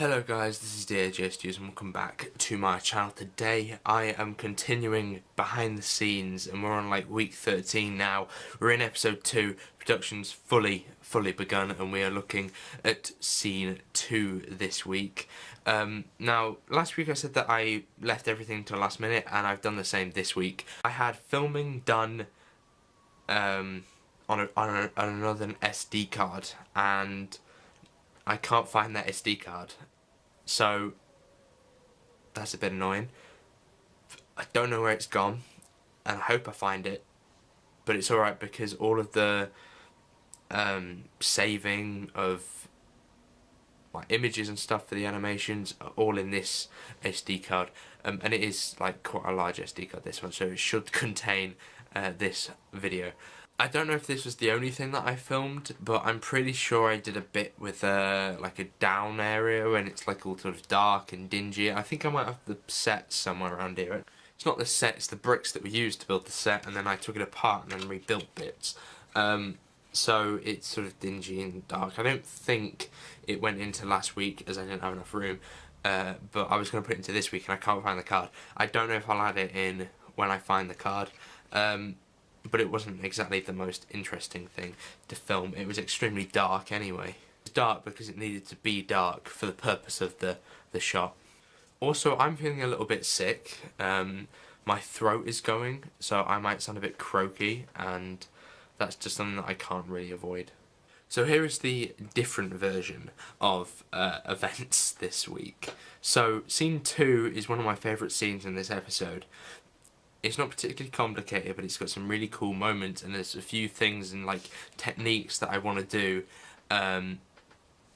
Hello guys, this is DJStudios and welcome back to my channel. Today I am continuing behind the scenes and we're on like week 13 now. We're in episode 2, production's fully begun and we are looking at scene 2 this week. Now, last week I said that I left everything till last minute and I've done the same this week. I had filming done on another SD card and I can't find that SD card. So that's a bit annoying. I don't know where it's gone and I hope I find it, but it's alright because all of the saving of like images and stuff for the animations are all in this SD card, and it is like quite a large SD card, this one, so it should contain this video. I don't know if this was the only thing that I filmed, but I'm pretty sure I did a bit with like a down area when it's like all sort of dark and dingy. I think I might have the set somewhere around here. It's not the set, it's the bricks that we used to build the set, and then I took it apart and then rebuilt bits. So it's sort of dingy and dark. I don't think it went into last week as I didn't have enough room, but I was going to put it into this week and I can't find the card. I don't know if I'll add it in when I find the card. But it wasn't exactly the most interesting thing to film. It was extremely dark anyway. It was dark because it needed to be dark for the purpose of the shot. Also, I'm feeling a little bit sick. My throat is going, so I might sound a bit croaky, and that's just something that I can't really avoid. So here is the different version of events this week. So scene 2 is one of my favourite scenes in this episode. It's not particularly complicated, but it's got some really cool moments, and there's a few things and like techniques that I want to do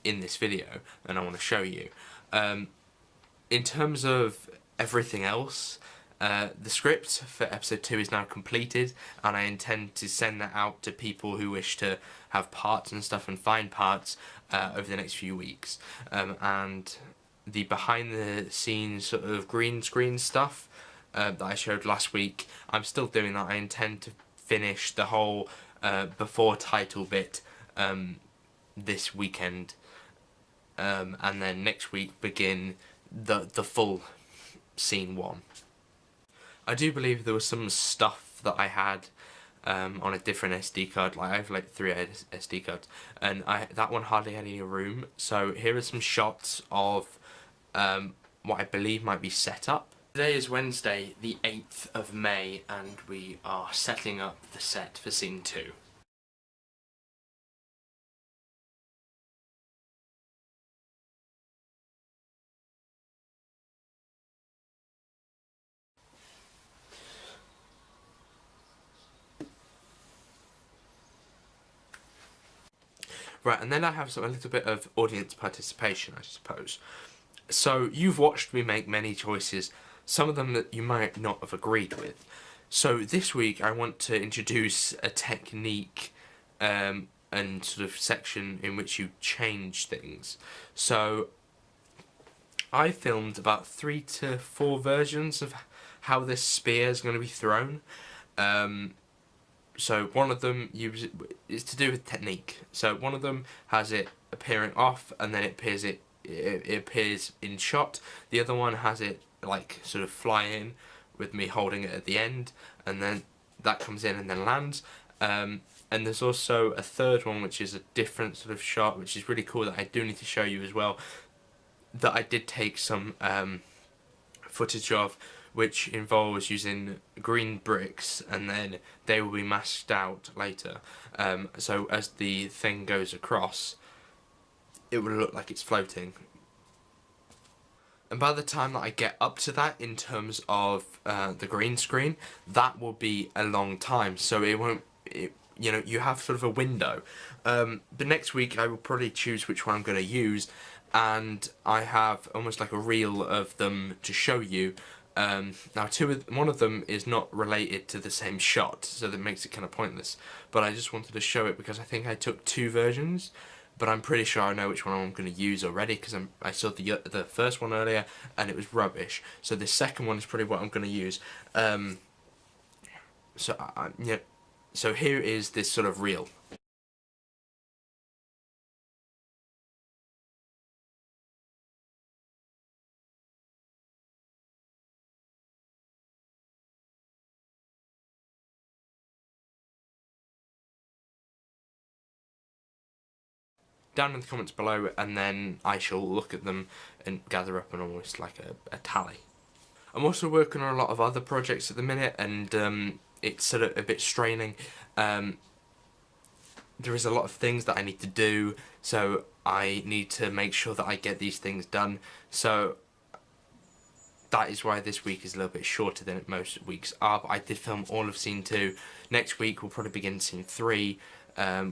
in this video, and I want to show you. In terms of everything else, the script for episode 2 is now completed, and I intend to send that out to people who wish to have parts and stuff and find parts over the next few weeks. And the behind the scenes sort of green screen stuff that I showed last week, I'm still doing that. I intend to finish the whole before title bit this weekend, and then next week begin the full scene 1. I do believe there was some stuff that I had on a different SD card. Like I have like 3 SD cards, and that one hardly had any room. So here are some shots of what I believe might be set up. Today is Wednesday, the 8th of May, and we are setting up the set for scene 2. Right, and then I have a little bit of audience participation, I suppose. So you've watched me make many choices, some of them that you might not have agreed with. So this week I want to introduce a technique and sort of section in which you change things. So I filmed about 3 to 4 versions of how this spear is going to be thrown. So one of them is to do with technique. So one of them has it appearing off and then it appears in shot. The other one has it like sort of fly in with me holding it at the end, and then that comes in and then lands. And there's also a third one which is a different sort of shot, which is really cool, that I do need to show you as well, that I did take some footage of, which involves using green bricks and then they will be masked out later. So as the thing goes across, it will look like it's floating. And by the time that I get up to that in terms of the green screen, that will be a long time, so it won't, you know, you have sort of a window. But next week I will probably choose which one I'm going to use, and I have almost like a reel of them to show you. Now one of them is not related to the same shot, so that makes it kind of pointless, but I just wanted to show it because I think I took 2 versions, but I'm pretty sure I know which one I'm going to use already because I saw the first one earlier and it was rubbish. So the second one is probably what I'm going to use. So here is this sort of reel. down in the comments below, and then I shall look at them and gather up an almost like a tally. I'm also working on a lot of other projects at the minute, and it's sort of a bit straining. There is a lot of things that I need to do, so I need to make sure that I get these things done. So that is why this week is a little bit shorter than most weeks are, but I did film all of scene 2. Next week we'll probably begin scene 3,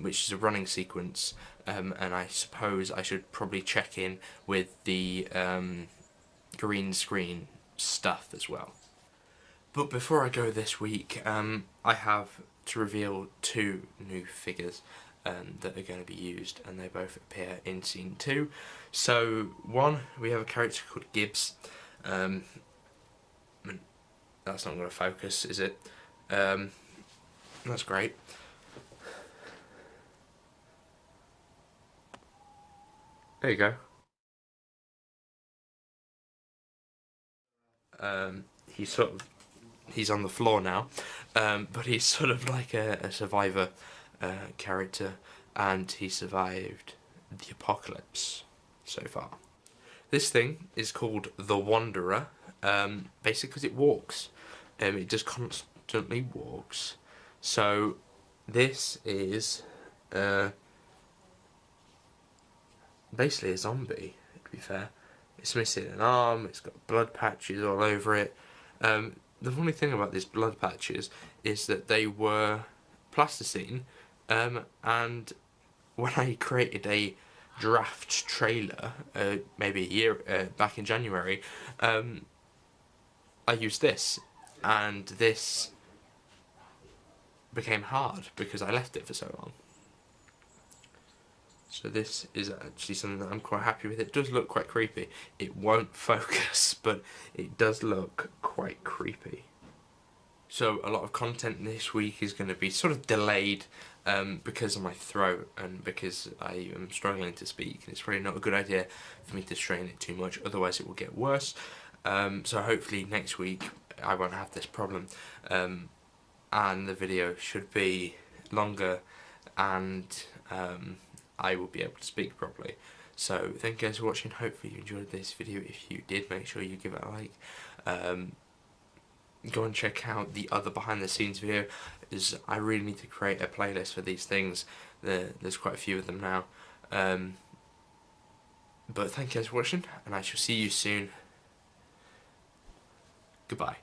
which is a running sequence, and I suppose I should probably check in with the green screen stuff as well. But before I go this week, I have to reveal 2 new figures that are going to be used, and they both appear in scene 2. So one, we have a character called Gibbs. That's not going to focus, is it? That's great. There you go. He's on the floor now, but he's sort of like a survivor character, and he survived the apocalypse so far. This thing is called the Wanderer, basically because it walks. It just constantly walks. So this is basically a zombie, to be fair. It's missing an arm, it's got blood patches all over it. The funny thing about these blood patches is that they were plasticine, and when I created a draft trailer, maybe a year back in January, I used this, and this became hard because I left it for so long. So this is actually something that I'm quite happy with. It does look quite creepy. It won't focus, but it does look quite creepy. So a lot of content this week is going to be sort of delayed because of my throat and because I am struggling to speak. It's probably not a good idea for me to strain it too much, otherwise it will get worse. So hopefully next week I won't have this problem, and the video should be longer, and I will be able to speak properly. So thank you guys for watching. Hopefully you enjoyed this video. If you did, make sure you give it a like. Go and check out the other behind the scenes video, as I really need to create a playlist for these things. There's quite a few of them now. But thank you guys for watching, and I shall see you soon. Goodbye.